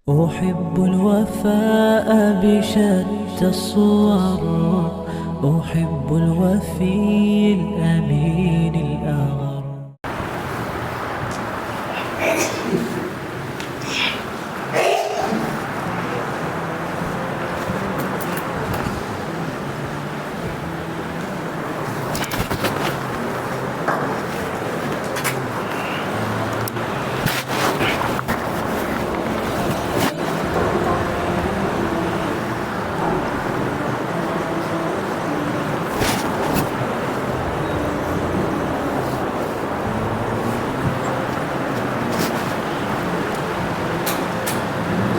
أحب الوفاء بشتى الصور، أحب الوفي الأمين الأغر.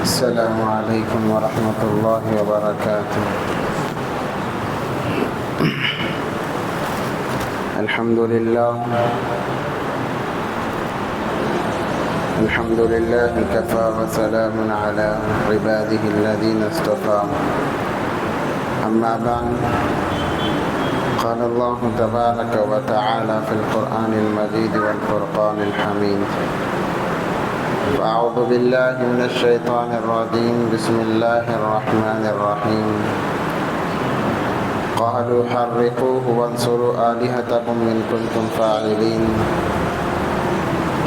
السلام عليكم ورحمة الله وبركاته. الحمد لله كفى وسلام على عباده الذين اصطفى. أما بعد، قال الله تبارك وتعالى في القرآن المجيد والفرقان الحميد: أعوذ بالله من الشيطان الرجيم، بسم الله الرحمن الرحيم. قالوا حرقوه وانصروا آلهتكم إن كنتم فاعلين.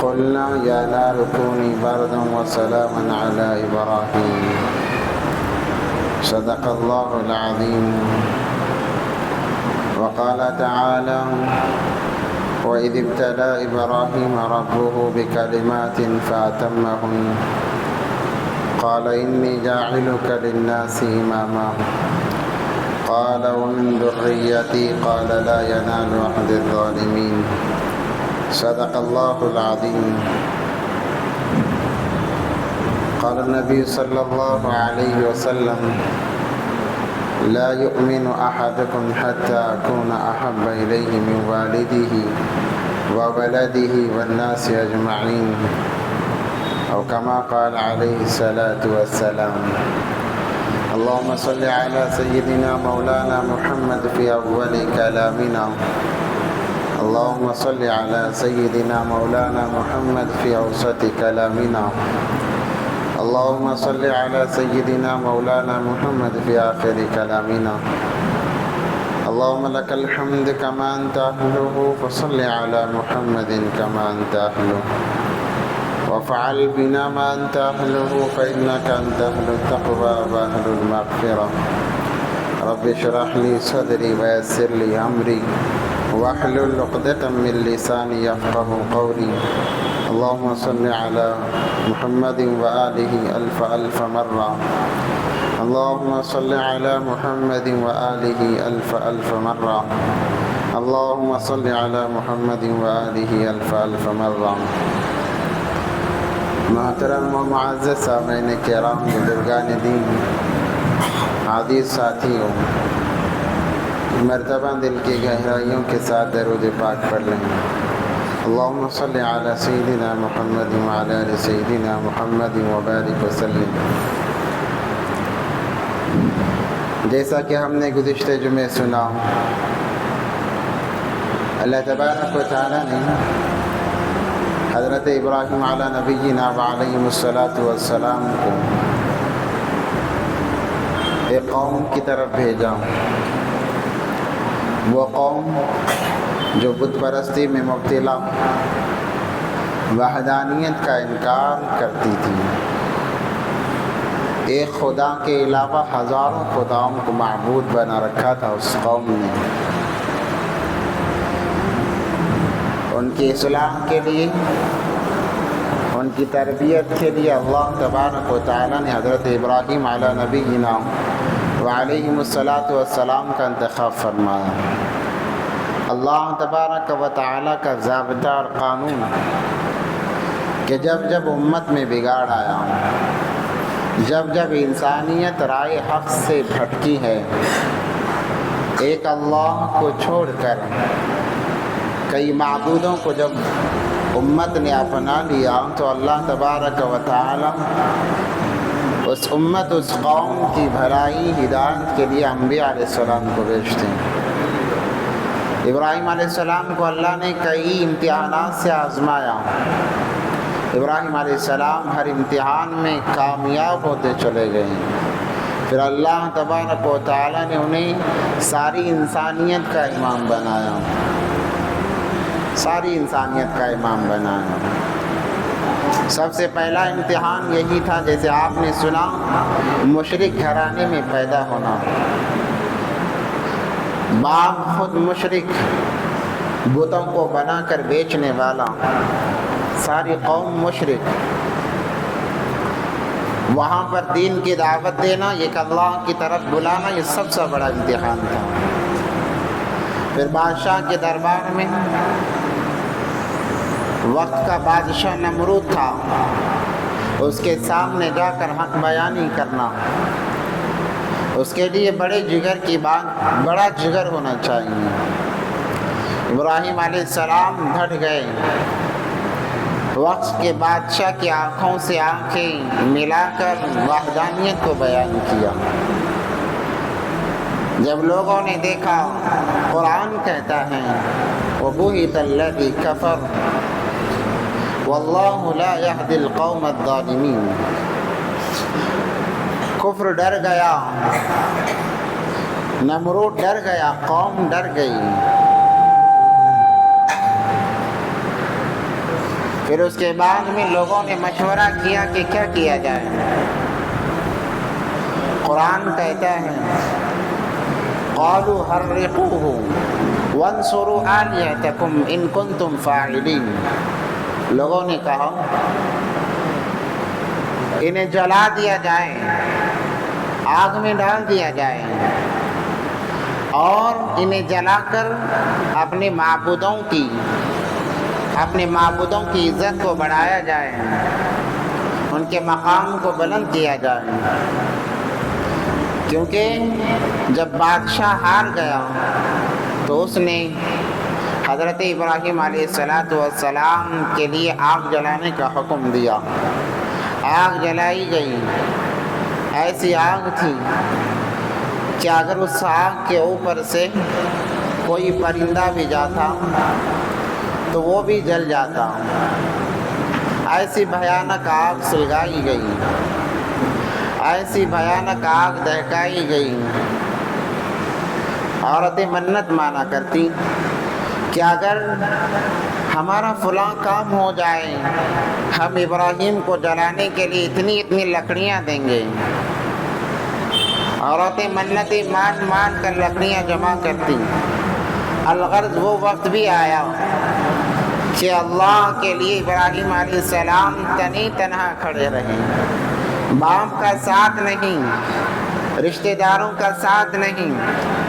قلنا يا نار كوني بردا وسلاما على إبراهيم. صدق الله العظيم. وقال تعالى: وإذ ابتلى إبراهيم ربه بكلمات فأتمهن قال إني جاعلك للناس إماما قال ومن ذريتي قال لا ينال عهد الظالمين. صدق الله العظيم. قال النبي صلى الله عليه وسلم: لا يؤمن أحدكم حتى أكون أحب إليه من والده وولده والناس أجمعين، أو كما قال عليه الصلاة والسلام. اللهم صل على سيدنا مولانا محمد في أول كلامنا. اللهم صل على سيدنا مولانا محمد في أوسط كلامنا. اللهم صل على سيدنا مولانا محمد في آخر كلامنا. اللهم لك الحمد كما أنت أهله، فصل على محمد كما أنت أهله، وافعل بنا ما أنت أهله، فإنك أنت أهل التقوى وأهل المغفرة. رب اشرح لي صدري ويسر لي أمري واحلل عقدة من لساني يفقه قولي. اللهم صل على محمد وآله ألف مرة. اللهم صل على محمد وآله ألف مرة. اللهم صل على محمد وآله ألف مرة. محترم و معزز سامعین کرام، بزرگان دین، عزیز ساتھیوں، مرتبہ دل کی گہرائیوں کے ساتھ درود پاک پڑھ لیں۔ اللهم صل على سيدنا محمد وعلى آل سيدنا محمد وبارك وسلم۔ جیسا کہ ہم نے گزشتہ جمعے سنا، اللہ تبارک و تعالیٰ نے حضرت ابراہیم علی نبینا وعلیہ السلام کو ایک قوم کی طرف بھیجا، وہ قوم جو بت پرستی میں مبتلا، وحدانیت کا انکار کرتی تھی، ایک خدا کے علاوہ ہزاروں خداؤں کو معبود بنا رکھا تھا اس قوم نے۔ ان کی اصلاح کے لیے، ان کی تربیت کے لیے اللہ تبارک و تعالیٰ نے حضرت ابراہیم علی نبینا وعلیہ السلام کا انتخاب فرمایا۔ اللہ تبارک و تعالیٰ کا ضابطہ اور قانون کہ جب جب امت میں بگاڑ آیا، جب جب انسانیت رائے حق سے بھٹکی ہے، ایک اللہ کو چھوڑ کر کئی معبودوں کو جب امت نے اپنا لیا، تو اللہ تبارک و تعالیٰ اس امت، اس قوم کی بھلائی ہدایت کے لیے انبیاء علیہ السلام کو بھیجتے ہیں۔ ابراہیم علیہ السلام کو اللہ نے کئی امتحانات سے آزمایا، ابراہیم علیہ السلام ہر امتحان میں کامیاب ہوتے چلے گئے. پھر اللہ تبارک و تعالیٰ نے انہیں ساری انسانیت کا امام بنایا، ساری انسانیت کا امام بنایا. سب سے پہلا امتحان یہی تھا، جیسے آپ نے سنا، مشرک گھرانے میں پیدا ہونا. باپ خود مشرک، بتوں کو بنا کر بیچنے والا، ساری قوم مشرک. وہاں پر دین کی دعوت دینا، ایک اللہ کی طرف بلانا، یہ سب سے بڑا امتحان تھا. پھر بادشاہ کے دربار میں، وقت کا بادشاہ نمرود تھا، اس کے سامنے جا کر حق بیانی کرنا، اس کے لیے بڑے جگر کی بات، بڑا جگر ہونا چاہیے. ابراہیم علیہ السلام ڈٹ گئے، وقت کے بادشاہ کی آنکھوں سے آنکھیں ملا کر وحدانیت کو بیان کیا. جب لوگوں نے دیکھا، قرآن کہتا ہے وَبُهِتَ الَّذِي كَفَرَ وَاللَّهُ لَا يَهْدِي الْقَوْمَ الظَّالِمِينَ. کفر ڈر گیا، نمرود ڈر گیا، قوم ڈر گئی. پھر اس کے بعد میں لوگوں نے مشورہ کیا کہ کیا کیا جائے. قرآن کہتا ہے قالوا حرقوه وانصروا آلهتكم ان کنتم فاعلین. لوگوں نے کہا انہیں جلا دیا جائے، آگ میں ڈال دیا جائے، اور انہیں جلا کر اپنے معبودوں کی عزت کو بڑھایا جائے، ان کے مقام کو بلند کیا جائے. کیونکہ جب بادشاہ ہار گیا تو اس نے حضرت ابراہیم علیہ السلام کے لیے آگ جلانے کا حکم دیا. آگ جلائی گئی، ایسی آگ تھی کہ اگر اس آگ کے اوپر سے کوئی پرندہ بھی جاتا تو وہ بھی جل جاتا. ایسی بھیانک آگ سلگائی گئی، ایسی بھیانک آگ دہکائی گئی. عورتیں منت مانا کرتی کہ اگر ہمارا فلاں کام ہو جائے، ہم ابراہیم کو جلانے کے لیے اتنی لکڑیاں دیں گے. عورتیں منتیں مان کر لکڑیاں جمع کرتی. الغرض وہ وقت بھی آیا کہ اللہ کے لیے ابراہیم علیہ السلام تنہا کھڑے رہے. باپ کا ساتھ نہیں، رشتہ داروں کا ساتھ نہیں،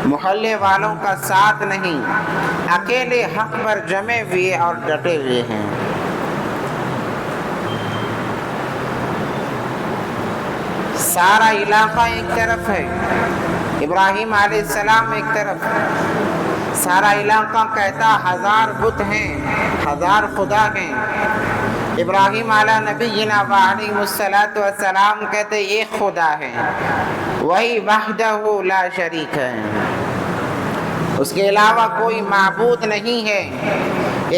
محلے والوں کا ساتھ نہیں، اکیلے حق پر جمے ہوئے اور ڈٹے ہوئے ہیں. سارا علاقہ ایک طرف ہے، ابراہیم علیہ السلام ایک طرف. سارا علاقہ کہتا 1000 بت ہیں، 1000 خدا ہیں. ابراہیم علیہ نبینا وعلیہ السلام کہتے ایک خدا ہے، وہی وحدہ لا شریک ہے، اس کے علاوہ کوئی معبود نہیں ہے.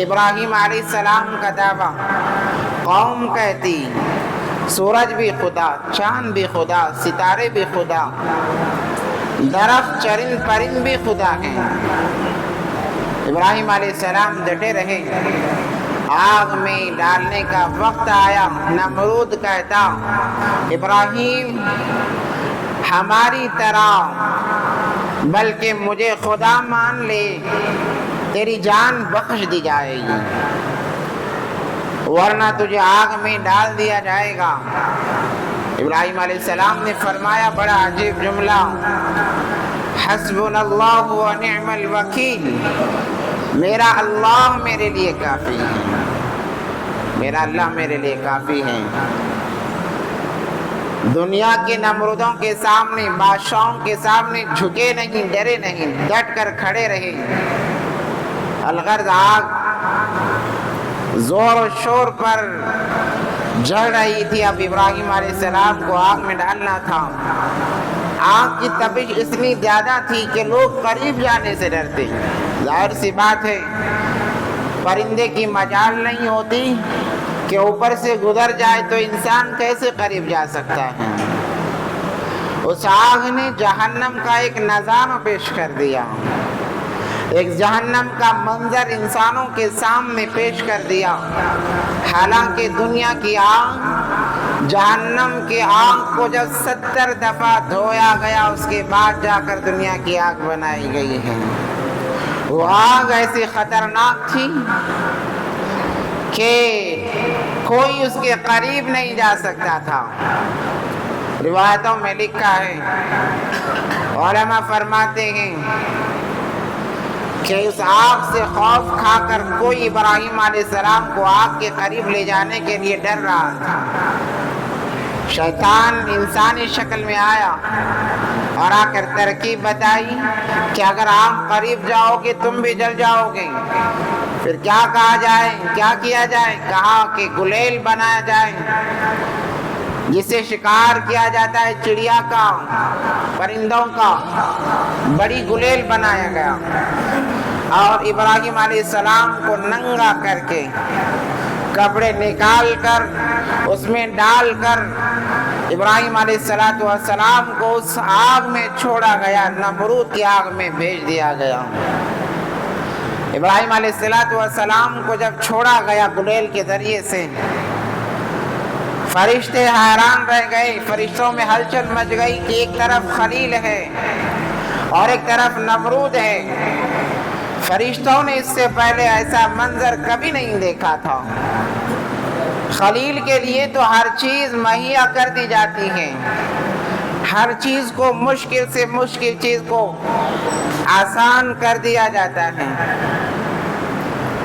ابراہیم علیہ السلام کا دعویٰ. قوم کہتی سورج بھی خدا، چاند بھی خدا، ستارے بھی خدا، درخت چرند پرند بھی خدا ہیں. ابراہیم علیہ السلام ڈٹے رہے. آگ میں ڈالنے کا وقت آیا. نمرود کہتا ابراہیم ہماری طرح بلکہ مجھے خدا مان لے، تیری جان بخش دی جائے گی، ورنہ تجھے آگ میں ڈال دیا جائے گا. ابراہیم علیہ السلام نے فرمایا بڑا عجیب جملہ، حسبنا اللہ و نعم الوکیل. میرا اللہ میرے لیے کافی ہے، میرا اللہ میرے لیے کافی ہے. دنیا کے نمرودوں کے سامنے، بادشاہوں کے سامنے جھکے نہیں، ڈرے نہیں، ڈٹ کر کھڑے رہے. الغرض آگ زور و شور پر جل رہی تھی. اب ابراہیم علیہ السلام کو آگ میں ڈالنا تھا. آگ کی تپش اتنی زیادہ تھی کہ لوگ قریب جانے سے ڈرتے. ظاہر سی بات ہے، پرندے کی مجال نہیں ہوتی کہ اوپر سے گزر جائے تو انسان کیسے قریب جا سکتا ہے؟ اس آگ نے جہنم کا ایک نظارہ پیش کر دیا، ایک جہنم کا منظر انسانوں کے سامنے پیش کر دیا۔ حالانکہ دنیا کی آگ، جہنم کی آگ کو جب 70 دفعہ دھویا گیا اس کے بعد جا کر دنیا کی آگ بنائی گئی ہے۔ وہ آگ ایسی خطرناک تھی کہ کوئی اس کے قریب نہیں جا سکتا تھا۔ روایتوں میں لکھا ہے، علماء فرماتے ہیں کہ اس آگ سے خوف کھا کر کوئی ابراہیم علیہ السلام کو آگ کے قریب لے جانے کے لیے ڈر رہا تھا۔ شیطان انسانی شکل میں آیا اور آ کر ترکیب بتائی کہ اگر آپ قریب جاؤ گے تم بھی جل جاؤ گے۔ پھر کیا کہا جائے، کیا کیا جائے؟ کہا کہ گلیل بنایا جائے جسے شکار کیا جاتا ہے چڑیا کا، پرندوں کا، بڑی گلیل بنایا گیا اور ابراہیم علیہ السلام کو ننگا کر کے کپڑے نکال کر اس میں ڈال کر ابراہیم علیہ السلام کو اس آگ میں چھوڑا گیا، نمرود کی آگ میں بھیج دیا گیا۔ ابراہیم علیہ السلام کو جب چھوڑا گیا گلیل کے ذریعے سے، فرشتے حیران رہ گئے، فرشتوں میں ہلچل مچ گئی کہ ایک طرف خلیل ہے اور ایک طرف نمرود ہے۔ فرشتوں نے اس سے پہلے ایسا منظر کبھی نہیں دیکھا تھا۔ خلیل کے لیے تو ہر چیز مہیا کر دی جاتی ہے، ہر چیز کو مشکل سے مشکل چیز کو آسان کر دیا جاتا ہے،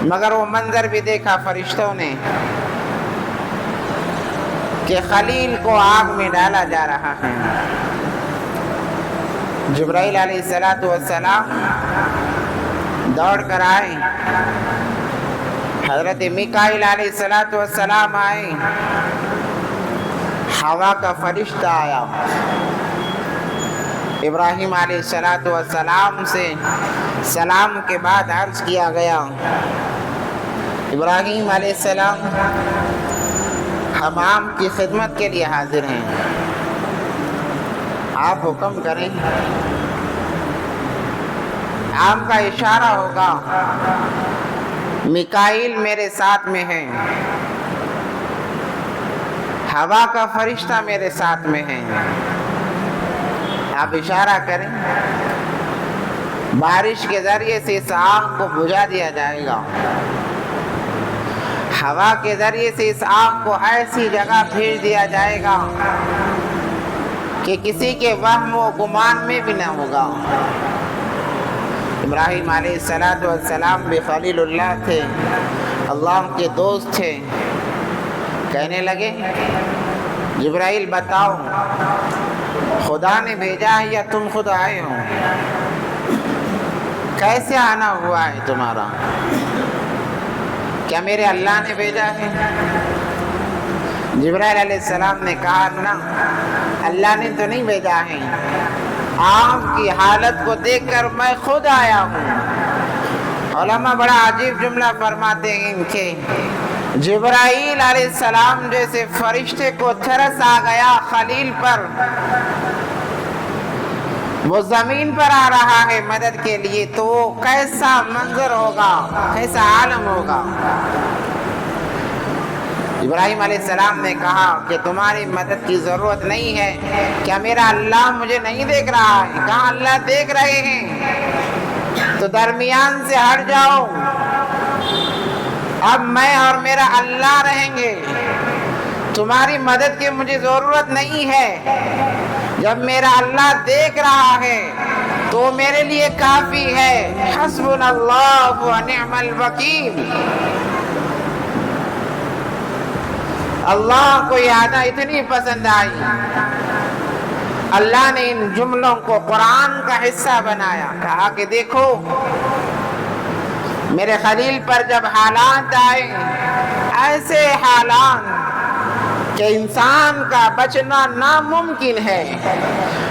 مگر وہ منظر بھی دیکھا فرشتوں نے کہ خلیل کو آگ میں ڈالا جا رہا ہے۔ جبرائیل علیہ السلام دوڑ کر آئے، حضرت میکائیل علیہ السلام آئے، ہوا کا فرشتہ آیا، ابراہیم علیہ السلام سے سلام کے بعد عرض کیا گیا، ابراہیم علیہ السلام ہم آپ کی خدمت کے لیے حاضر ہیں، آپ حکم کریں۔ آپ کا اشارہ ہوگا، میکائیل میرے ساتھ میں ہے، ہوا کا فرشتہ میرے ساتھ میں ہے، آپ اشارہ کریں، بارش کے ذریعے سے اس آگ کو بجھا دیا جائے گا، ہوا کے ذریعے سے اس آگ کو ایسی جگہ بھیج دیا جائے گا کہ کسی کے وہم و گمان میں بھی نہ ہوگا۔ ابراہیم علیہ السلام بھی خلیل اللہ تھے، اللہ کے دوست تھے۔ کہنے لگے، جبرائیل بتاؤ خدا نے بھیجا ہے یا تم خود آئے ہو؟ کیسے آنا ہوا ہے تمہارا؟ کیا میرے اللہ نے بھیجا ہے؟ جبرائیل علیہ السلام نے کہا، نہ، اللہ نے تو نہیں بھیجا ہے، آپ کی حالت کو دیکھ کر میں خود آیا ہوں۔ علماء بڑا عجیب جملہ فرماتے ہیں ان کے، جبرائیل علیہ السلام جیسے فرشتے کو ترس آ گیا خلیل پر، وہ زمین پر آ رہا ہے مدد کے لیے، تو کیسا منظر ہوگا، کیسا عالم ہوگا۔ ابراہیم علیہ السلام نے کہا کہ تمہاری مدد کی ضرورت نہیں ہے، کیا میرا اللہ مجھے نہیں دیکھ رہا ہے؟ کہاں اللہ دیکھ رہے ہیں، تو درمیان سے ہٹ جاؤ، اب میں اور میرا اللہ رہیں گے، تمہاری مدد کی مجھے ضرورت نہیں ہے، جب میرا اللہ دیکھ رہا ہے تو میرے لیے کافی ہے، حسبنا اللہ و نعم الوکیل۔ اللہ کو یہ آیت اتنی پسند آئی، اللہ نے ان جملوں کو قرآن کا حصہ بنایا، کہا کہ دیکھو میرے خلیل پر جب حالات آئے، ایسے حالات کہ انسان کا بچنا ناممکن ہے،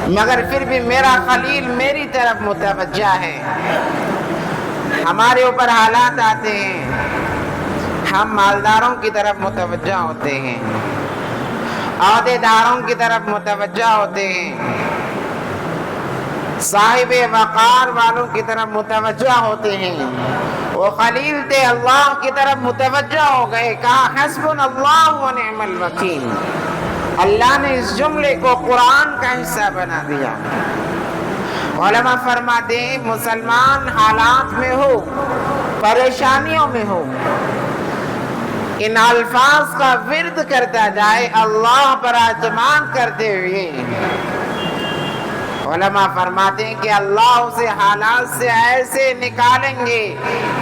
مگر پھر بھی میرا خلیل میری طرف متوجہ ہے۔ ہمارے اوپر حالات آتے ہیں، ہم مالداروں کی طرف متوجہ ہوتے ہیں، عہدے داروں کی طرف متوجہ ہوتے ہیں، صاحب وقار والوں کی طرف متوجہ ہوتے ہیں۔ وہ خلیل تھے، اللہ کی طرف متوجہ ہو گئے، کہا حسبنا اللہ و نعم الوکیل۔ اللہ نے اس جملے کو قرآن کا حصہ بنا دیا۔ علماء فرماتے ہیں مسلمان حالات میں ہو، پریشانیوں میں ہو، ان الفاظ کا ورد کرتا جائے اللہ پر اعتماد کرتے ہوئے۔ علماء فرماتے ہیں کہ اللہ اسے حالات سے ایسے نکالیں گے،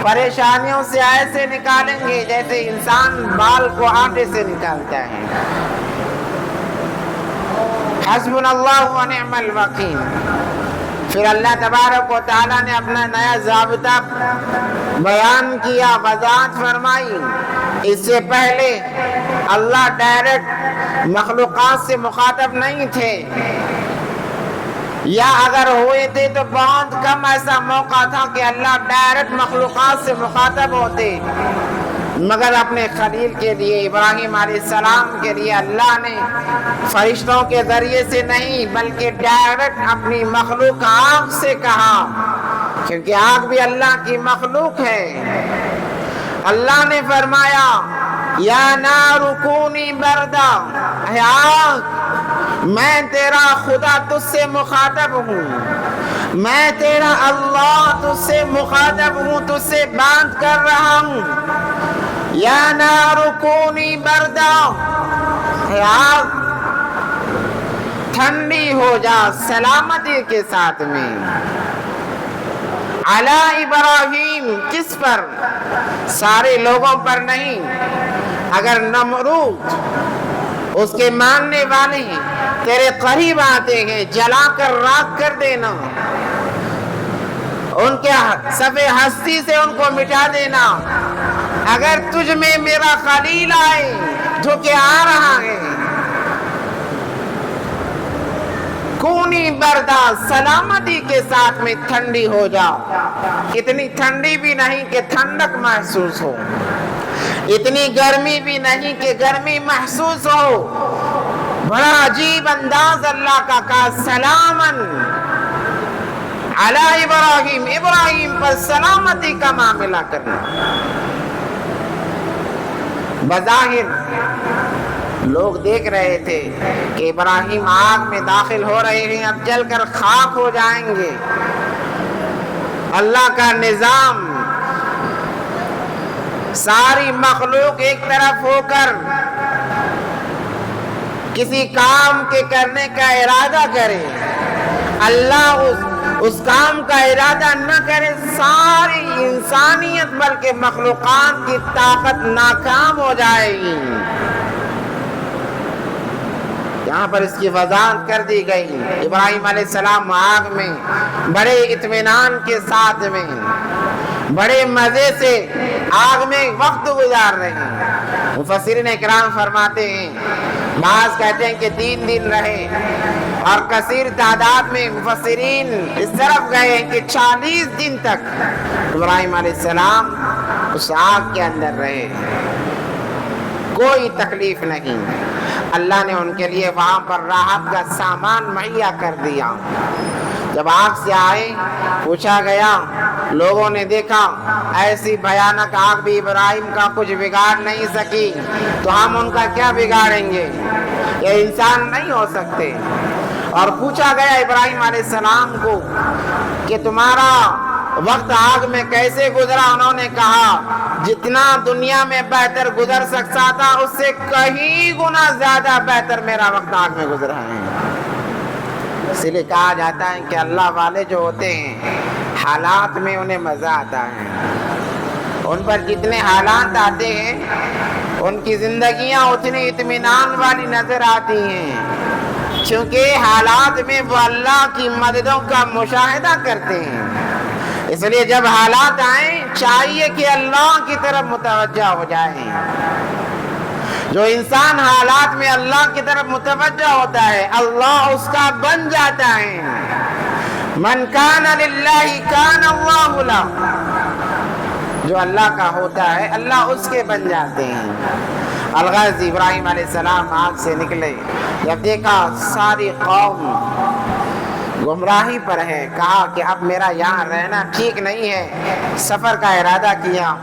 پریشانیوں سے ایسے نکالیں گے جیسے انسان بال کو آٹے سے نکالتا ہے۔ حسبنا اللہ و نعم الوکیل۔ پھر اللہ تبارک و تعالیٰ نے اپنا نیا ضابطہ بیان کیا، وضاحت فرمائی۔ اس سے پہلے اللہ ڈائریکٹ مخلوقات سے مخاطب نہیں تھے، یا اگر ہوئے تھے تو بہت کم ایسا موقع تھا کہ اللہ ڈائریکٹ مخلوقات سے مخاطب ہوتے، مگر اپنے خلیل کے لیے ابراہیم علیہ السلام کے لیے اللہ نے فرشتوں کے ذریعے سے نہیں بلکہ ڈائریکٹ اپنی مخلوق آگ سے کہا، کیونکہ آگ بھی اللہ کی مخلوق ہے۔ اللہ نے فرمایا یا نار کونی بردا، اے آگ میں تیرا خدا تجھ سے مخاطب ہوں، میں تیرا اللہ تجھ سے مخاطب ہوں، تجھ سے بات کر رہا ہوں۔ یا نار کونی بردا، اے آگ ٹھنڈی ہو جا سلامتی کے ساتھ میں۔ علی ابراہیم، کس پر؟ سارے لوگوں پر نہیں۔ اگر نمرود اس کے ماننے والے تیرے قریب آتے ہیں، جلا کر راکھ کر دینا، ان کے صف ہستی سے ان کو مٹا دینا۔ اگر تجھ میں میرا خلیل آئے جو کہ آ رہا ہے، کونی بردا، سلامتی کے ساتھ میں ٹھنڈی ہو جاؤ۔ اتنی ٹھنڈی بھی نہیں کہ ٹھنڈک محسوس ہو، اتنی گرمی بھی نہیں کہ گرمی محسوس ہو۔ بڑا عجیب انداز اللہ کا کہا سلامن علی ابراہیم، ابراہیم پر سلامتی کا معاملہ کرنا۔ بظاہر لوگ دیکھ رہے تھے کہ ابراہیم آگ میں داخل ہو رہے ہیں، اب جل کر خاک ہو جائیں گے۔ اللہ کا نظام، ساری مخلوق ایک طرف ہو کر کسی کام کے کرنے کا ارادہ کرے، اللہ اس کام کا ارادہ نہ کرے، ساری انسانیت بلکہ مخلوقات کی طاقت ناکام ہو جائے گی۔ یہاں پر اس کی وضاحت کر دی گئی۔ ابراہیم علیہ السلام آگ میں بڑے اطمینان کے ساتھ میں، بڑے مزے سے آگ میں وقت گزار رہے ہیں۔ مفسرین اکرام فرماتے ہیں، بعض کہتے ہیں کہ 3 دن رہے، اور کثیر تعداد میں مفسرین اس طرف گئے ہیں کہ 40 دن تک ابراہیم علیہ السلام اس آگ کے اندر رہے، کوئی تکلیف نہیں۔ اللہ نے ان کے لیے وہاں پر راحت کا سامان مہیا کر دیا۔ جب آگ سے آئے، پوچھا گیا، لوگوں نے دیکھا ایسی بھیانک آگ بھی ابراہیم کا کچھ بگاڑ نہیں سکی، تو ہم ان کا کیا بگاڑیں گے؟ یہ انسان نہیں ہو سکتے۔ اور پوچھا گیا ابراہیم علیہ السلام کو کہ تمہارا وقت آگ میں کیسے گزرا؟ انہوں نے کہا جتنا دنیا میں بہتر گزر سکتا تھا اس سے کہیں گنا زیادہ بہتر میرا وقت آگ میں گزرا ہے۔ اس لیے کہا جاتا ہے کہ اللہ والے جو ہوتے ہیں حالات میں انہیں مزہ آتا ہے، ان پر جتنے حالات آتے ہیں ان کی زندگیاں اتنی اطمینان والی نظر آتی ہیں، کیونکہ حالات میں وہ اللہ کی مددوں کا مشاہدہ کرتے ہیں۔ اس لیے جب حالات آئیں چاہیے کہ اللہ کی طرف متوجہ ہو جائیں۔ جو انسان حالات میں اللہ کی طرف متوجہ ہوتا ہے اللہ اس کا بن جاتا ہے۔ من کان للہ کان اللہ لہ، جو اللہ کا ہوتا ہے اللہ اس کے بن جاتے ہیں۔ الغرض ابراہیم علیہ السلام آگ سے نکلے، جب دیکھا ساری قوم گمراہی پر ہے، کہا کہ اب میرا یہاں رہنا ٹھیک نہیں ہے، سفر کا ارادہ کیا۔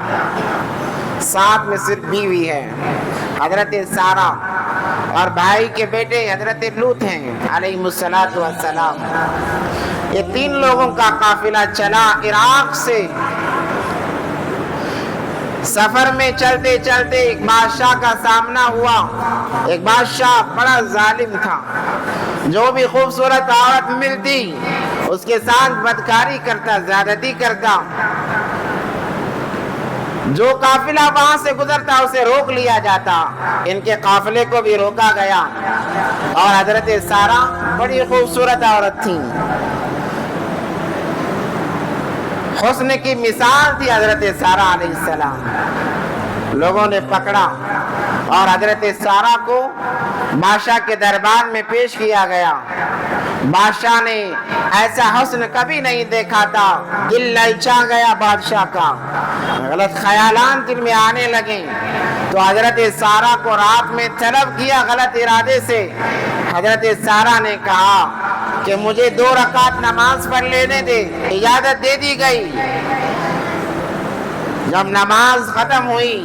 ساتھ میں صرف بیوی ہے حضرت سارہ اور بھائی کے بیٹے حضرت لوط ہیں علیہ السلام۔ یہ 3 لوگوں کا قافلہ چلا عراق سے۔ سفر میں چلتے چلتے ایک بادشاہ کا سامنا ہوا۔ ایک بادشاہ بڑا ظالم تھا، جو بھی خوبصورت عورت ملتی اس کے ساتھ بدکاری کرتا، زیادتی کرتا۔ جو قافلہ وہاں سے گزرتا اسے روک لیا جاتا۔ ان کے قافلے کو بھی روکا گیا، اور حضرت سارہ بڑی خوبصورت عورت تھی، حسن کی مثال تھی حضرت سارہ علیہ السلام۔ لوگوں نے پکڑا اور حضرت سارہ کو بادشاہ کے دربار میں پیش کیا گیا۔ بادشاہ نے ایسا حسن کبھی نہیں دیکھا تھا، دل للچا گیا بادشاہ کا، غلط خیالات دل میں آنے لگے۔ تو حضرت سارہ کو رات میں طلب کیا غلط ارادے سے۔ حضرت سارہ نے کہا کہ مجھے 2 رکعت نماز پڑھ لینے دے، اجازت دے دی گئی۔ جب نماز ختم ہوئی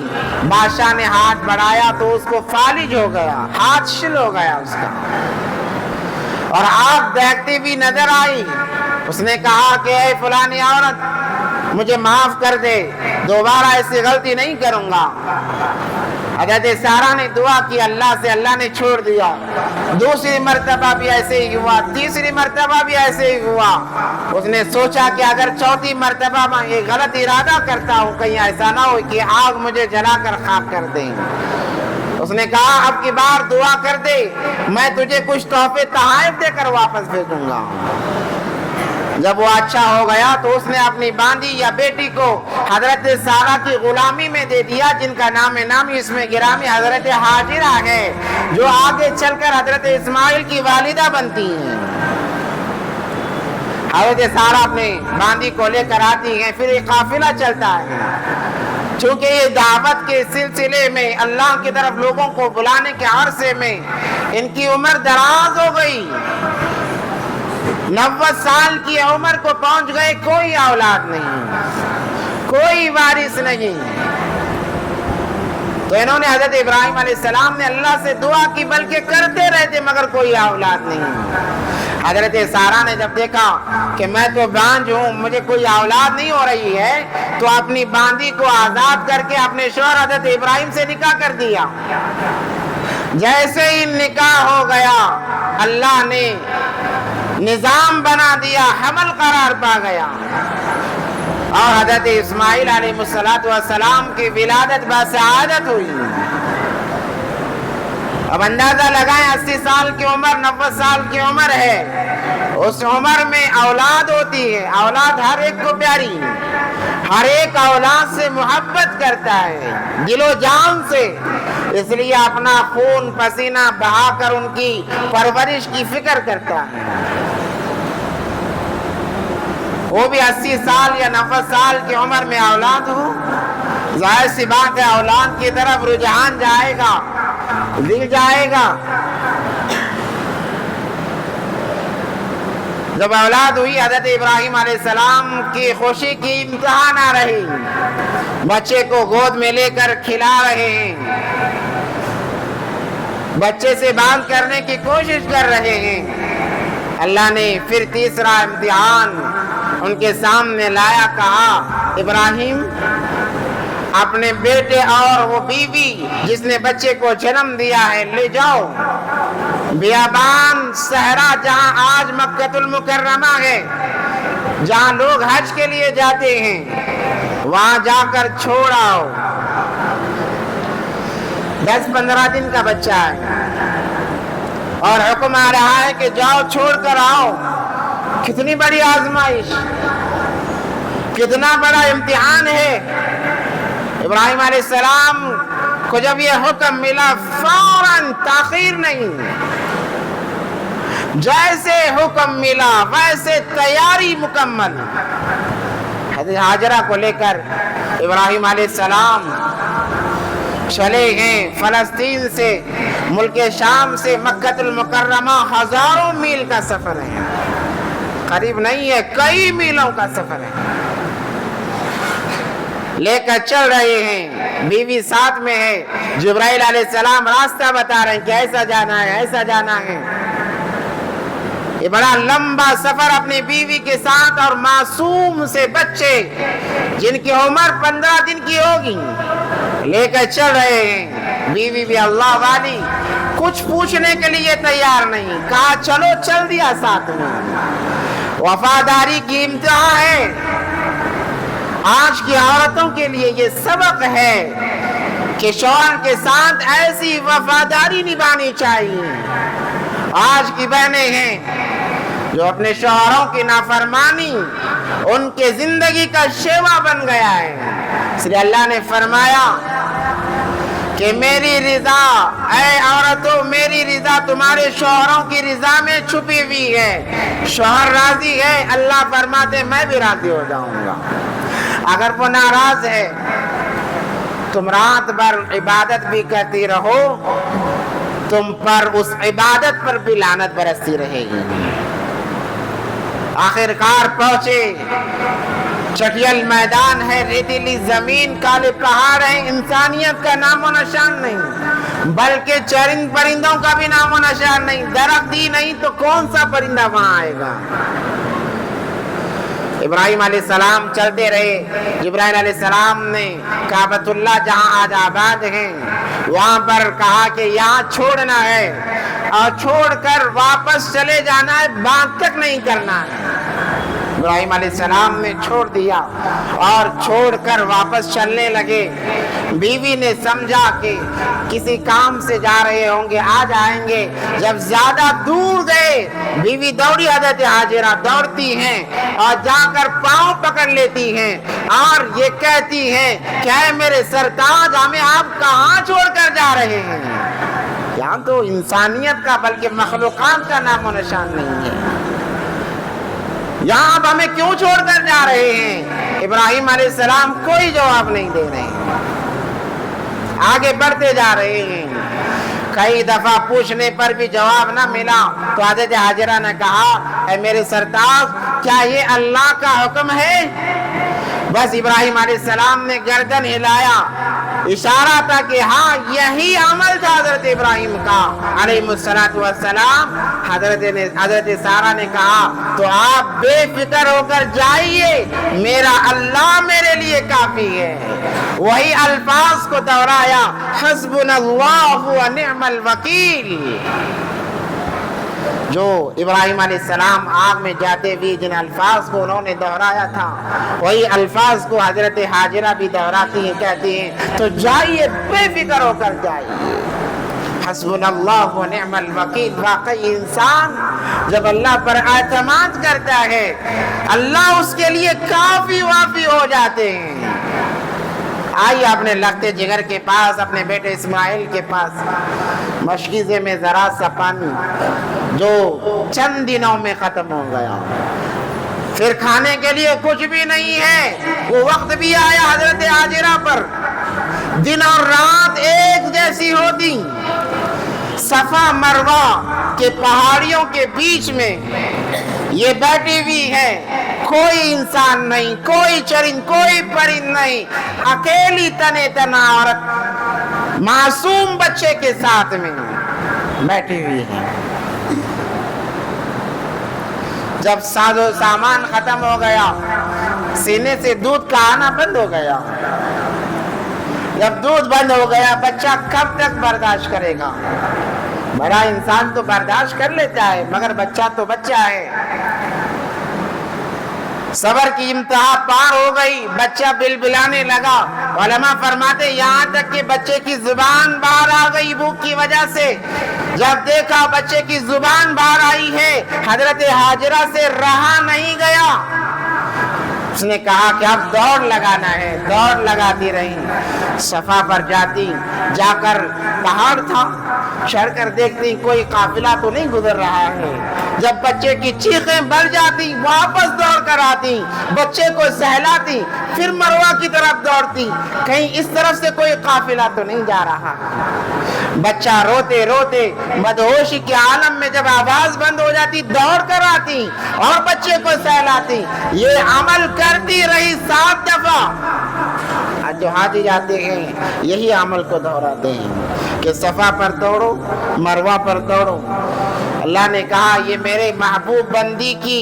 بادشاہ نے ہاتھ بڑھایا تو اس کو فالج ہو گیا، ہاتھ شل ہو گیا اس کا، اور آگ دیکھتی بھی نظر آئی۔ اس نے کہا کہ اے فلانی عورت مجھے معاف کر دے، دوبارہ ایسی غلطی نہیں کروں گا۔ حضرت سارہ نے دعا کی اللہ سے، اللہ نے چھوڑ دیا۔ دوسری مرتبہ بھی ایسے ہی ہوا، تیسری مرتبہ بھی ایسے ہی ہوا۔ اس نے سوچا کہ اگر 4تھی مرتبہ میں یہ غلط ارادہ کرتا ہوں کہیں ایسا نہ ہو کہ آگ مجھے جلا کر خاک کر دیں۔ اس نے کہا اب کی بار دعا کر دے، میں تجھے کچھ تحفے تحائف دے کر واپس بھیجوں گا۔ جب وہ اچھا ہو گیا تو اس نے اپنی باندی یا بیٹی کو حضرت سارہ کی غلامی میں دے دیا، جن کا نامی اس میں گرامی حضرت حاجرہ ہے، جو آگے چل کر حضرت اسماعیل کی والدہ بنتی ہیں۔ حضرت سارہ اپنے باندی کو لے کر آتی ہیں، پھر ایک قافلہ چلتا ہے۔ چونکہ یہ دعوت کے سلسلے میں اللہ کی طرف لوگوں کو بلانے کے عرصے میں ان کی عمر دراز ہو گئی، 90 سال کی عمر کو پہنچ گئے، کوئی اولاد نہیں، کوئی وارث نہیں۔ تو انہوں نے حضرت ابراہیم علیہ السلام نے اللہ سے دعا کی، بلکہ کرتے رہتے مگر کوئی اولاد نہیں۔ حضرت سارہ نے جب دیکھا کہ میں تو بانجھ ہوں، مجھے کوئی اولاد نہیں ہو رہی ہے، تو اپنی باندی کو آزاد کر کے اپنے شوہر حضرت ابراہیم سے نکاح کر دیا۔ جیسے ہی نکاح ہو گیا اللہ نے نظام بنا دیا، حمل قرار پا گیا، اور حضرت اسماعیل علیہ السلام کی ولادت بسعادت ہوئی۔ اب اندازہ لگائیں 80 سال کی عمر، 90 سال کی عمر ہے، اس عمر میں اولاد ہوتی ہے۔ اولاد ہر ایک کو پیاری، ہر ایک اولاد سے محبت کرتا ہے دل و جان سے، اس لیے اپنا خون پسینہ بہا کر ان کی پرورش کی فکر کرتا ہے۔ وہ بھی 80 سال یا 90 سال کی عمر میں اولاد ہو، ظاہر سی بات ہے اولاد کی طرف رجحان جائے گا، دل جائے گا۔ جب اولاد ہوئی حضرت ابراہیم علیہ السلام کی خوشی کی انتہا نہ رہی، بچے کو گود میں لے کر کھلا رہے ہیں، بچے سے بات کرنے کی کوشش کر رہے ہیں۔ اللہ نے پھر تیسرا امتحان ان کے سامنے لایا، کہا ابراہیم اپنے بیٹے اور وہ بیوی جس نے بچے کو جنم دیا ہے لے جاؤ بیابان صحرا، جہاں آج مکہ المکرمہ ہے، جہاں لوگ حج کے لیے جاتے ہیں، وہاں جا کر چھوڑ آؤ۔ 10-15 دن کا بچہ ہے اور حکم آ رہا ہے کہ جاؤ چھوڑ کر آؤ۔ کتنی بڑی آزمائش، کتنا بڑا امتحان ہے۔ ابراہیم علیہ السلام کو جب یہ حکم ملا فوراً تاخیر نہیں، جیسے حکم ملا ویسے تیاری مکمل۔ حضرت حاجرہ کو لے کر ابراہیم علیہ السلام چلے گئے فلسطین سے، ملک شام سے مکہ المکرمہ ہزاروں میل کا سفر ہے، قریب نہیں ہے، کئی میلوں کا سفر ہے، لے کر چل رہے ہیں، بیوی ساتھ میں ہے، جبرائیل علیہ السلام راستہ بتا رہے ہیں کہ ایسا جانا ہے، ایسا جانا ہے۔ یہ بڑا لمبا سفر اپنی بیوی کے ساتھ اور معصوم سے بچے جن کی عمر 15 دن کی ہوگی لے کر چل رہے ہیں۔ بیوی بھی اللہ والی کچھ پوچھنے کے لیے تیار نہیں، کہا چلو، چل دیا ساتھ میں۔ وفاداری کی امتحان ہے، آج کی عورتوں کے لیے یہ سبق ہے کہ شوہر کے ساتھ ایسی وفاداری نبھانی چاہیے۔ آج کی بہنیں ہیں جو اپنے شوہروں کی نافرمانی ان کے زندگی کا شیوا بن گیا ہے، اس لیے اللہ نے فرمایا کہ میری رضا، اے عورتوں میری رضا تمہارے شوہروں کی رضا میں چھپی ہوئی ہے۔ شوہر راضی ہے، اللہ فرماتے میں بھی راضی ہو جاؤں گا۔ اگر وہ ناراض ہے تم رات بھر عبادت بھی کرتی رہو، تم پر اس عبادت پر بھی لعنت برستی رہے گی۔ آخرکار پہنچے، چٹیل میدان ہے، ریتیلی زمین، کالے پہاڑ ہیں، انسانیت کا نام و نشان نہیں، بلکہ چرند پرندوں کا بھی نام و نشان نہیں۔ درخت ہی نہیں تو کون سا پرندہ وہاں آئے گا؟ ابراہیم علیہ السلام چلتے رہے، جبرائیل علیہ السلام نے کعبۃ اللہ جہاں آج آباد ہیں وہاں پر کہا کہ یہاں چھوڑنا ہے اور چھوڑ کر واپس چلے جانا ہے، بات تک نہیں کرنا ہے۔ ابراہیم علیہ السلام نے چھوڑ دیا اور چھوڑ کر واپس چلنے لگے۔ بیوی نے سمجھا کہ کسی کام سے جا رہے ہوں گے، آ جائیں گے۔ جب زیادہ دور گئے بیوی دوڑی، حضرت ہاجرہ دوڑتی ہیں اور جا کر پاؤں پکڑ لیتی ہیں اور یہ کہتی ہیں کہ اے میرے سرتاج، ہمیں آپ کہاں چھوڑ کر جا رہے ہیں؟ یہاں تو انسانیت کا بلکہ مخلوقات کا نام و نشان نہیں ہے، یہاں آپ ہمیں کیوں چھوڑ کر جا رہے ہیں؟ ابراہیم علیہ السلام کوئی جواب نہیں دے رہے ہیں، آگے بڑھتے جا رہے ہیں۔ کئی دفعہ پوچھنے پر بھی جواب نہ ملا تو حضرت ہاجرہ نے کہا اے میرے سرتاج، کیا یہ اللہ کا حکم ہے؟ بس ابراہیم علیہ السلام نے گردن ہلایا، اشارہ تھا کہ ہاں یہی عمل تھا حضرت ابراہیم کا علیہ السلام۔ حضرت سارہ نے کہا تو آپ بے فکر ہو کر جائیے، میرا اللہ میرے لیے کافی ہے۔ وہی الفاظ کو دہرایا، حسبنا اللہ و نعم الوکیل۔ جو ابراہیم علیہ السلام آگ میں جاتے بھی جن الفاظ کو انہوں نے دہرایا تھا وہی الفاظ کو حضرت ہاجرہ بھی دہراتی ہیں، کہتی ہیں تو جائیے، بے فکر ہو کر جائیے۔ حسبنا اللہ و نعم الوکیل۔ واقعی انسان جب اللہ پر اعتماد کرتا ہے اللہ اس کے لیے کافی وافی ہو جاتے ہیں۔ آئیے اپنے لگتے جگر کے پاس، اپنے بیٹے اسماعیل کے پاس، مشکیزے میں ذرا سا پانی جو چند دنوں میں ختم ہو گیا، پھر کھانے کے لیے کچھ بھی نہیں ہے۔ وہ وقت بھی آیا حضرت ہاجرہ پر، دن اور رات ایک جیسی ہوتی، صفا مروہ کے پہاڑیوں کے بیچ میں یہ بیٹھی ہوئی ہے، کوئی انسان نہیں، کوئی چرند، کوئی پرند نہیں، اکیلی تنے تنا عورت معصوم بچے کے ساتھ میں بیٹھی ہوئی ہے۔ جب ساز و سامان ختم ہو گیا، سینے سے دودھ کا آنا بند ہو گیا۔ جب دودھ بند ہو گیا، بچہ کب تک برداشت کرے گا؟ بڑا انسان تو برداشت کر لیتا ہے مگر بچہ تو بچہ ہے۔ صبر کی انتہا پار ہو گئی، بچہ بلبلانے لگا۔ علماء فرماتے یہاں تک کہ بچے کی زبان باہر آ گئی بھوک کی وجہ سے۔ جب دیکھا بچے کی زبان باہر آئی ہے، حضرت ہاجرہ سے رہا نہیں گیا، اس نے کہا کہ اب دوڑ لگانا ہے۔ دوڑ لگاتی رہی، صفا پر جاتی، جا کر پہاڑ تھا، چڑھ کر دیکھتی کوئی قافلہ تو نہیں گزر رہا ہے۔ جب بچے کی چیخیں بڑھ جاتی، واپس دوڑ کر آتی، بچے کو سہلاتی، پھر مروہ کی طرف دوڑتی، کہیں اس طرف سے کوئی قافلہ تو نہیں جا رہا۔ بچہ روتے روتے مدہوشی کے عالم میں جب آواز بند ہو جاتی دوڑ کر آتی اور بچے کو سہلاتی۔ یہ عمل کرتی رہی 7 دفعہ۔ جو حاجی جاتے ہیں یہی عمل کو دہراتے ہیں کہ صفا پر دوڑو، مروہ پر دوڑو۔ اللہ نے کہا یہ میرے محبوب بندی کی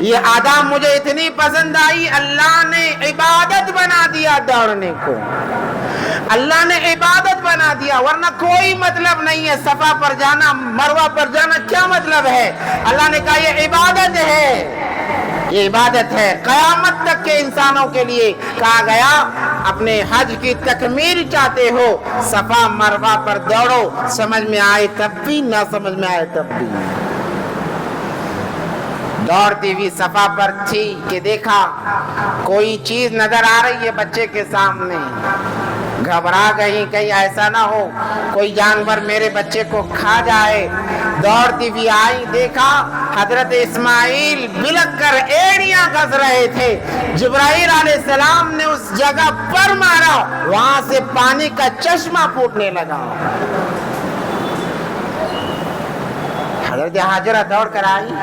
یہ ادا مجھے اتنی پسند آئی، اللہ نے عبادت بنا دیا دوڑنے کو، اللہ نے عبادت بنا دیا، ورنہ کوئی مطلب نہیں ہے صفا پر جانا، مروہ پر جانا، کیا مطلب ہے؟ اللہ نے کہا یہ عبادت ہے، یہ عبادت ہے قیامت تک کے انسانوں کے لیے۔ کہا گیا اپنے حج کی تکمیل چاہتے ہو صفا مروہ پر دوڑو، سمجھ میں آئے تب بھی نہ سمجھ میں آئے تب بھی۔ دوڑتی ہوئی صفا پر تھی کہ دیکھا کوئی چیز نظر آ رہی ہے بچے کے سامنے، گھبرا گئی کہیں ایسا نہ ہو کوئی جانور میرے بچے کو کھا جائے۔ دوڑتی ہوئی آئی، دیکھا حضرت اسماعیل بلک کر ایڑیاں گھس رہے تھے، جبرائیل علیہ السلام نے اس جگہ پر مارا، وہاں سے پانی کا چشمہ پھوٹنے لگا۔ حضرت ہاجرہ دوڑ کر آئی،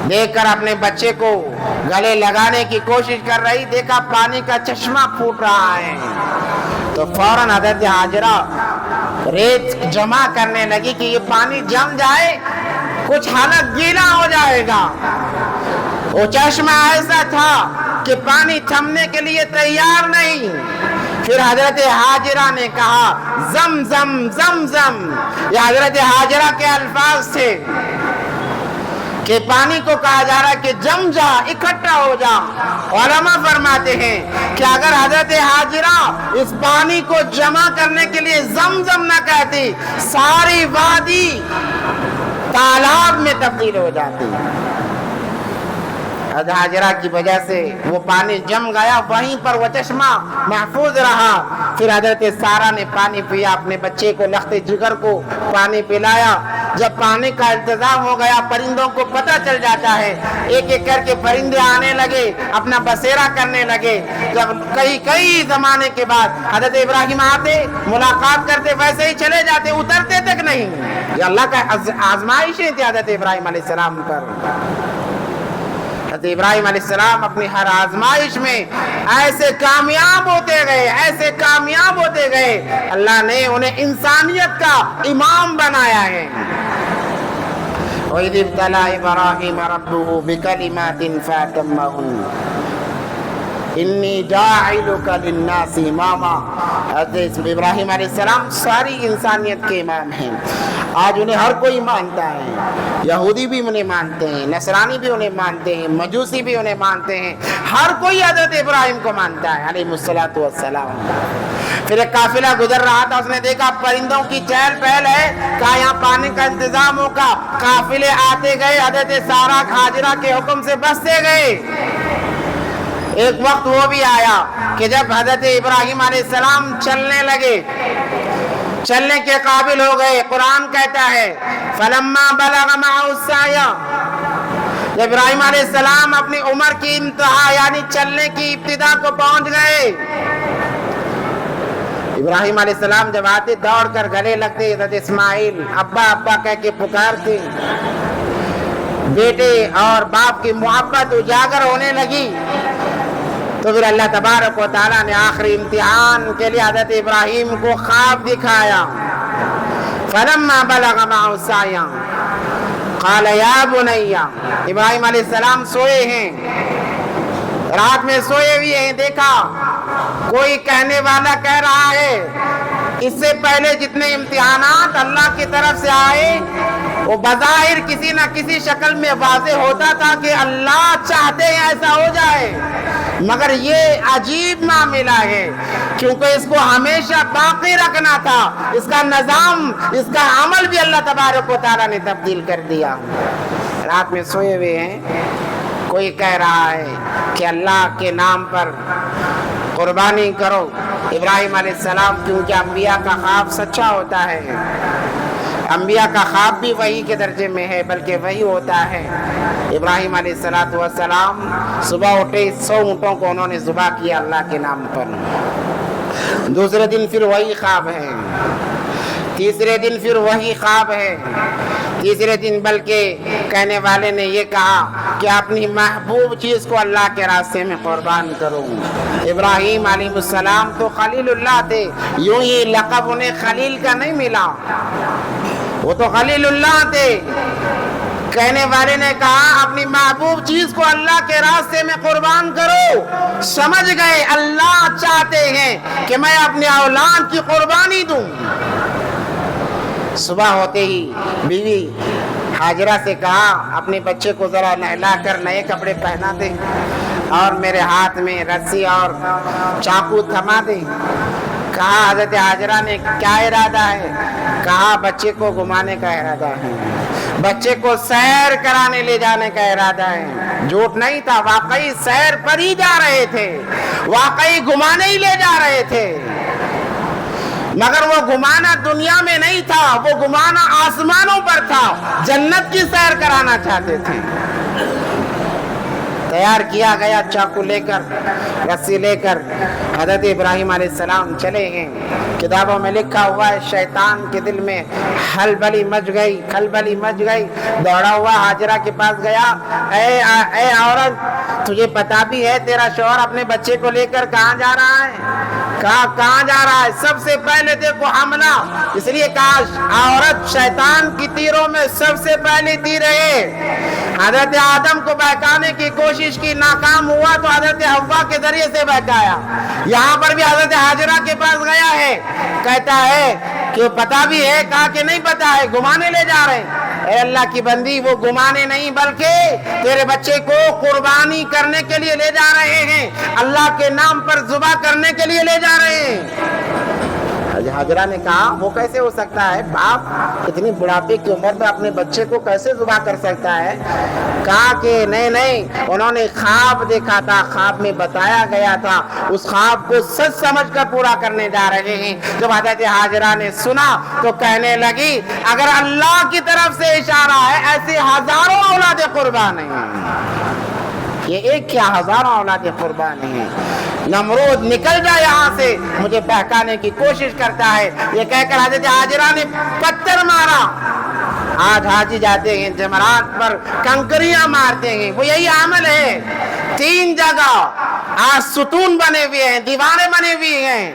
دیکھ کر اپنے بچے کو گلے لگانے کی کوشش کر رہی، دیکھا پانی کا چشمہ پھوٹ رہا ہے تو فوراً حضرت ہاجرہ ریت جمع کرنے لگی کہ یہ پانی جم جائے کچھ حلق گیلا ہو جائے گا۔ وہ چشمہ ایسا تھا کہ پانی تھمنے کے لیے تیار نہیں۔ پھر حضرت ہاجرہ نے کہا زم زم زم زم، یہ حضرت ہاجرہ کے الفاظ تھے کہ پانی کو کہا جا رہا ہے کہ جم جا، اکٹھا ہو جا۔ علماء فرماتے ہیں کہ اگر حضرت ہاجرہ اس پانی کو جمع کرنے کے لیے زمزم نہ کہتی، ساری وادی تالاب میں تبدیل ہو جاتی۔ حضرت ہاجرہ کی وجہ سے وہ پانی جم گیا، وہیں پر وہ چشمہ محفوظ رہا۔ پھر حضرت سارہ نے پانی پیا، اپنے بچے کو لخت جگر کو پانی پلایا۔ جب پانی کا انتظام ہو گیا پرندوں کو پتہ چل جاتا ہے، ایک ایک کر کے پرندے آنے لگے، اپنا بسیرا کرنے لگے۔ جب کئی زمانے کے بعد حضرت ابراہیم آتے ملاقات کرتے، ویسے ہی چلے جاتے، اترتے تک نہیں۔ یہ اللہ کا آزمائشیں تھی حضرت ابراہیم علیہ السلام پر۔ حضرت ابراہیم علیہ السلام اپنی ہر آزمائش میں ایسے کامیاب ہوتے گئے، ایسے کامیاب ہوتے گئے، اللہ نے انہیں انسانیت کا امام بنایا ہے۔ وَإِذِ ابْتَلَىٰ إِبْرَاهِيمَ رَبُّهُ بِكَلِمَاتٍ فَأَتَمَّهُنَّ انی جاعلک للناس اماما۔ حضرت ابراہیم علیہ السلام ساری انسانیت کے امام ہیں۔ آج انہیں ہر کوئی مانتا ہے، یہودی بھی انہیں مانتے ہیں، نصرانی بھی انہیں مانتے ہیں، مجوسی بھی انہیں مانتے ہیں، ہر کوئی حضرت ابراہیم کو مانتا ہے علیہ الصلوۃ والسلام۔ پھر ایک قافلہ گزر رہا تھا، اس نے دیکھا پرندوں کی چہل پہل ہے، کہا یہاں پانی کا انتظام ہوگا۔ قافلے آتے گئے، حضرت سارہ ہاجرہ کے حکم سے بستے گئے۔ ایک وقت وہ بھی آیا کہ جب حضرت ابراہیم علیہ السلام چلنے لگے، چلنے کے قابل ہو گئے۔ قرآن کہتا ہے فَلَمَّا بَلَغَ مَعَهُ السَّعْيَ، جب ابراہیم علیہ السلام اپنی عمر کی انتہا یعنی چلنے کی ابتدا کو پہنچ گئے، ابراہیم علیہ السلام جب آتے دوڑ کر گلے لگتے، حضرت اسماعیل ابا ابا کہہ کے پکارتے، بیٹے اور باپ کی محبت اجاگر ہونے لگی۔ تو پھر اللہ تبارک و تعالیٰ نے آخری امتحان کے لیے حضرت ابراہیم کو خواب دکھایا۔ فَلَمَّا بَلَغَ مَعَهُ السَّعْيَ قَالَ يَا بُنَيَّ، ابراہیم علیہ السلام سوئے ہیں، رات میں سوئے ہوئے ہیں، دیکھا کوئی کہنے والا کہہ رہا ہے۔ اس سے پہلے جتنے امتحانات اللہ کی طرف سے آئے وہ بظاہر کسی نہ کسی شکل میں واضح ہوتا تھا کہ اللہ چاہتے ہیں ایسا ہو جائے، مگر یہ عجیب معاملہ ہے کیونکہ اس کو ہمیشہ باقی رکھنا تھا، اس کا نظام، اس کا عمل بھی اللہ تبارک و تعالیٰ نے تبدیل کر دیا۔ رات میں سوئے ہوئے ہیں، کوئی کہہ رہا ہے کہ اللہ کے نام پر قربانی کرو۔ ابراہیم علیہ السلام کیونکہ انبیاء کا خواب سچا ہوتا ہے، انبیاء کا خواب بھی وحی کے درجے میں ہے، بلکہ وحی ہوتا ہے۔ ابراہیم علیہ السلام صبح اٹھے، 100 اونٹوں کو انہوں نے ذبح کیا اللہ کے نام پر۔ دوسرے دن پھر وہی خواب ہے، تیسرے دن پھر وہی خواب ہے، تیسرے دن بلکہ کہنے والے نے یہ کہا کہ اپنی محبوب چیز کو اللہ کے راستے میں قربان کروں۔ ابراہیم علیہ السلام تو خلیل اللہ تھے، یوں ہی لقب انہیں خلیل کا نہیں ملا، وہ تو خلیل اللہ تھے۔ کہنے والے نے کہا اپنی محبوب چیز کو اللہ کے راستے میں قربان کرو، سمجھ گئے اللہ چاہتے ہیں کہ میں اپنی اولاد کی قربانی دوں۔ صبح ہوتے ہی بیوی ہاجرہ سے کہا اپنے بچے کو ذرا نہلا کر نئے کپڑے پہنا دے اور میرے ہاتھ میں رسی اور چاقو تھما دے۔ کہا حضرت ہاجرہ نے کیا ارادہ ہے؟ کہا بچے کو گھمانے کا ارادہ ہے، بچے کو سیر کرانے لے جانے کا ارادہ ہے۔ جھوٹ نہیں تھا، واقعی سیر پر ہی جا رہے تھے، واقعی گھمانے ہی لے جا رہے تھے، مگر وہ گھمانا دنیا میں نہیں تھا، وہ گھمانا آسمانوں پر تھا، جنت کی سیر کرانا چاہتے تھے۔ تیار کیا گیا، چاقو لے کر رسی لے کر حضرت ابراہیم علیہ السلام چلے گئے۔ کتابوں میں لکھا ہوا ہے شیطان کے دل میں کھلبلی مچ گئی، دوڑا ہوا ہاجرہ کے پاس گیا، اے عورت تجھے پتا بھی ہے تیرا شوہر اپنے بچے کو لے کر کہاں جا رہا ہے؟ کہاں جا رہا ہے؟ سب سے پہلے دیکھو حملہ، اس لیے کاش عورت شیطان کی تیروں میں سب سے پہلی تیر ہے۔ حضرت آدم کو بہکانے کی کوشش کی، ناکام ہوا تو حضرت حوا کے ذریعے سے بہکایا۔ یہاں پر بھی حضرت ہاجرہ کے پاس گیا ہے، کہتا ہے کہ پتا بھی ہے؟ کہا کہ نہیں پتا ہے، گھمانے لے جا رہے ہیں۔ اے اللہ کی بندی، وہ گھمانے نہیں بلکہ تیرے بچے کو قربانی کرنے کے لیے لے جا رہے ہیں، اللہ کے نام پر ذبح کرنے کے لیے لے جا رہے ہیں۔ ہاجرہ نے کہا وہ کیسے ہو سکتا ہے؟ باپ اتنی بڑھاپے کی عمر میں اپنے بچے کو کیسے ذبح کر سکتا ہے؟ کہا کہ نہیں، انہوں نے خواب دیکھا تھا، خواب میں بتایا گیا تھا، اس خواب کو سچ سمجھ کر پورا کرنے جا رہے ہیں۔ جب حضرت ہاجرہ نے سنا تو کہنے لگی اگر اللہ کی طرف سے اشارہ ہے ایسے ہزاروں اولاد قربان ہیں، یہ ایک کیا ہزاروں اولاد قربان ہیں۔ نمرود نکل جا یہاں سے، مجھے بہکانے کی کوشش کرتا ہے، یہ کہہ کر حضرت ہاجرہ نے پتھر مارا۔ آج حاجی جاتے ہیں جمرات پر کنکریاں مارتے ہیں، وہ یہی عمل ہے۔ 3 جگہ آج ستون بنے ہوئے ہیں، دیواریں بنے ہوئے ہیں،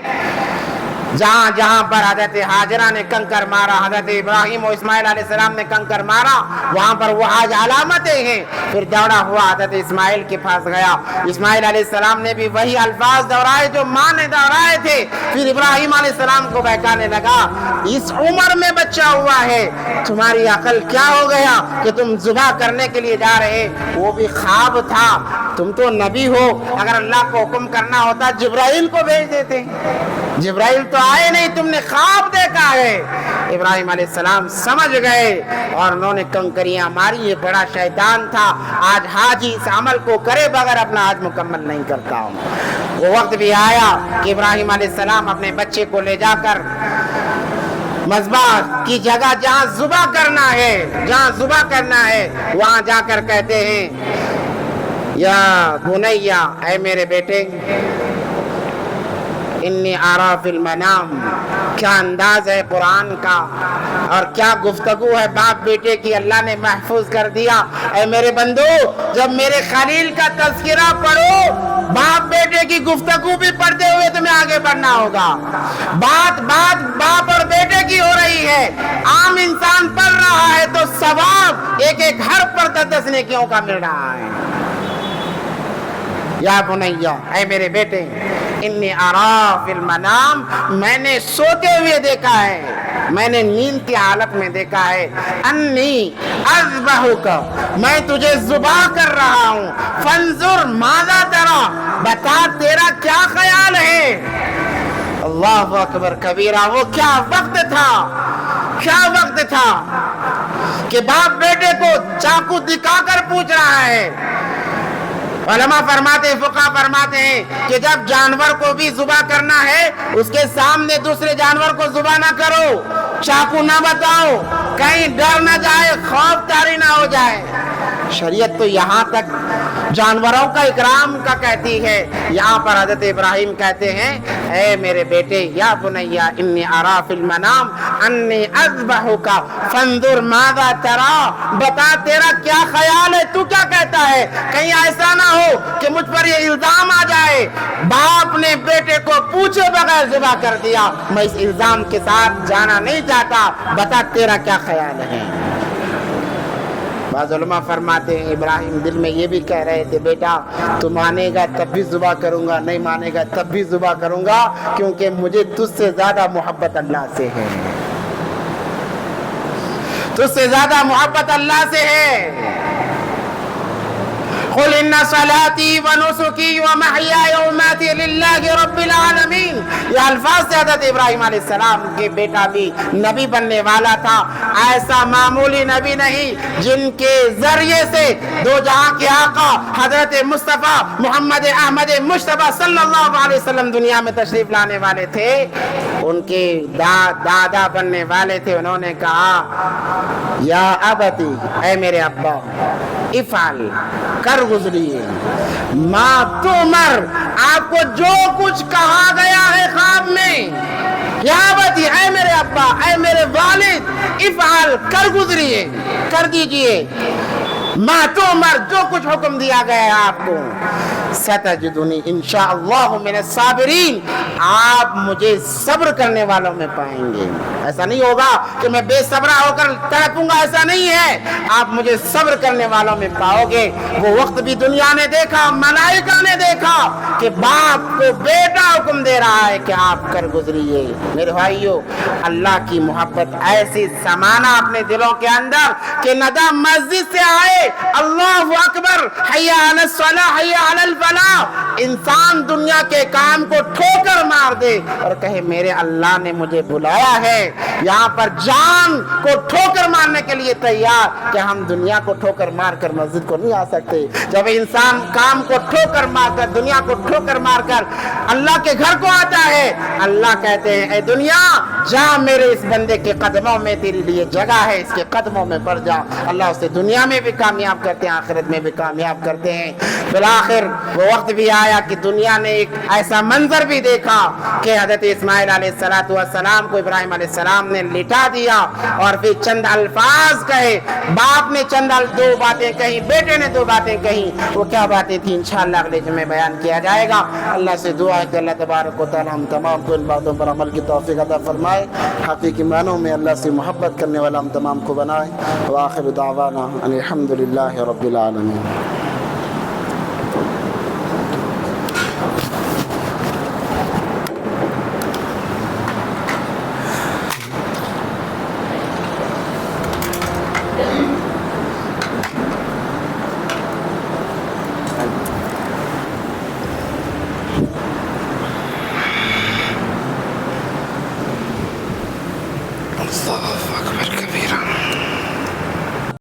جہاں پر حضرت ہاجرہ نے کنکر مارا، حضرت ابراہیم و اسماعیل علیہ السلام نے کنکر مارا، وہاں پر وہ آج علامتیں ہیں۔ پھر دوڑا ہوا حضرت اسماعیل کے پاس گیا، اسماعیل علیہ السلام نے بھی وہی الفاظ دہرائے جو ماں نے دہرائے تھے۔ پھر ابراہیم علیہ السلام کو بہکانے لگا، اس عمر میں بچہ ہوا ہے، تمہاری عقل کیا ہو گیا کہ تم ذبح کرنے کے لیے جا رہے؟ وہ بھی خواب تھا، تم تو نبی ہو، اگر اللہ کو حکم کرنا ہوتا جبرائیل کو بھیج دیتے، جبرائیل تو آئے نہیں، تم نے خواب دیکھا ہے۔ ابراہیم علیہ السلام سمجھ گئے اور انہوں نے کنکریاں ماری، یہ بڑا شیطان تھا، آج حاجی اس عمل کو کرے بغیر اپنا حج مکمل نہیں کرتا ہوں۔ وہ وقت بھی آیا کہ ابراہیم علیہ السلام اپنے بچے کو لے جا کر مذبح کی جگہ جہاں ذبح کرنا ہے وہاں جا کر کہتے ہیں یا بنیا، اے میرے بیٹے، انی ارا فی المنام، کیا انداز ہے قرآن کا اور کیا گفتگو ہے باپ بیٹے کی، اللہ نے محفوظ کر دیا۔ اے میرے بندو، جب میرے خلیل کا تذکرہ پڑھو، باپ بیٹے کی گفتگو بھی پڑھتے ہوئے تمہیں آگے بڑھنا ہوگا۔ بات باپ اور بیٹے کی ہو رہی ہے، عام انسان پڑھ رہا ہے تو ثواب ایک حرف پر 10 نیکیوں کا مل رہا ہے۔ یا بنیا، اے میرے بیٹے، انی ارا فی المنام، میں نے سوتے ہوئے دیکھا ہے، میں نے نیند کی حالت میں دیکھا ہے، انی اذبحک، میں تجھے ذبح کر رہا ہوں، فانظر ماذا ترى، بتا تیرا کیا خیال ہے۔ اللہ اکبر کبیرہ، وہ کیا وقت تھا کہ باپ بیٹے کو چاقو دکھا کر پوچھ رہا ہے۔ علماء فقہ فرماتے ہیں کہ جب جانور کو بھی ذبح کرنا ہے، اس کے سامنے دوسرے جانور کو ذبح نہ کرو، چاقو نہ بتاؤ، کہیں ڈر نہ جائے، خوف طاری نہ ہو جائے۔ شریعت تو یہاں تک جانوروں کا اکرام کا کہتی ہے، یہاں پر حضرت ابراہیم کہتے ہیں اے میرے بیٹے یا بنیا انی ارا فی المنام انی اذبحک فانظر ماذا تری، بتا تیرا کیا خیال ہے، تو کیا کہتا ہے، کہیں ایسا نہ ہو کہ مجھ پر یہ الزام آ جائے باپ نے بیٹے کو پوچھے بغیر ذبح کر دیا، میں اس الزام کے ساتھ جانا نہیں چاہتا، بتا تیرا کیا خیال ہے۔ بعض علماء فرماتے ہیں ابراہیم دل میں یہ بھی کہہ رہے تھے بیٹا تو مانے گا تب بھی ذبح کروں گا، نہیں مانے گا تب بھی ذبح کروں گا، کیونکہ مجھے تجھ سے زیادہ محبت اللہ سے ہے، تجھ سے زیادہ محبت اللہ سے ہے۔ قل ان صلاتي ونسكي ومحياي ومماتي لله رب العالمین، یہ الفاظ سے حضرت ابراہیم علیہ السلام کے بیٹا بھی نبی بننے والا تھا، ایسا معمولی نبی نہیں جن کے ذریعے سے دو جہاں کے آقا حضرت مصطفیٰ محمد احمد مصطفیٰ صلی اللہ علیہ وسلم دنیا میں تشریف لانے والے تھے، ان کے دادا بننے والے تھے، انہوں نے کہا یا ابتی، اے میرے ابا، افعل، کر گزریے، ما تؤمر، آپ کو جو کچھ کہا گیا ہے خواب میں، یا ابتی، اے میرے ابا، اے میرے والد، افعل، کر گزریے، کر دیجئے، ما تؤمر، جو کچھ حکم دیا گیا ہے آپ کو، ستجدنی انشاءاللہ من الصابرین، آپ مجھے صبر کرنے والوں میں پائیں گے۔ ایسا نہیں ہوگا کہ میں بے صبرہ ہو کر تڑپوں گا، ایسا نہیں ہے، آپ مجھے صبر کرنے والوں میں پاؤ گے۔ وہ وقت بھی دنیا نے دیکھا، ملائکہ نے دیکھا کہ باپ کو بیٹا حکم دے رہا ہے کہ آپ کر گزریے۔ میرے بھائیو، اللہ کی محبت ایسی سمانا اپنے دلوں کے اندر کہ ندہ مسجد سے آئے اللہ اکبر، حی علی الصلاۃ، حی علی الفلاح، انسان دنیا کے کام کو ٹھوکر مار دے اور کہے میرے اللہ نے مجھے بلایا ہے، یہاں پر جان کو ٹھوکر مارنے کے لیے تیار کہ ہم دنیا کو ٹھوکر مار کر مسجد کو نہیں آ سکتے۔ جب انسان کام کو ٹھوکر مار کر، دنیا کو ٹھوکر مار کر اللہ کے گھر کو آتا ہے، اللہ کہتے ہیں اے دنیا جا، میرے اس بندے کے قدموں میں تیری لیے جگہ ہے، اس کے قدموں میں پڑ جا۔ اللہ اسے دنیا میں بھی کامیاب کرتے ہیں، آخرت میں بھی کامیاب کرتے ہیں۔ بالآخر وہ وقت بھی آیا کہ دنیا نے ایک ایسا منظر بھی دیکھا کہ حضرت اسماعیل علیہ السلام کو ابراہیم علیہ السلام نے لٹا دیا اور پھر چند الفاظ کہے، باپ نے چند دو باتیں کہیں، بیٹے نے دو باتیں کہیں، وہ کیا باتیں تھیں انشاءاللہ اگلے جمعے بیان کیا جائے گا۔ اللہ سے دعا ہے کہ اللہ تبارک و تعالی ہم تمام کو ان باتوں پر عمل کی توفیق عطا فرمائے، حقیقی معنوں میں اللہ سے محبت کرنے والا ہم تمام کو بنائے۔ وآخر دعوانا ان الحمدللہ رب العالمین۔ اللہ اکبر کبیرہ۔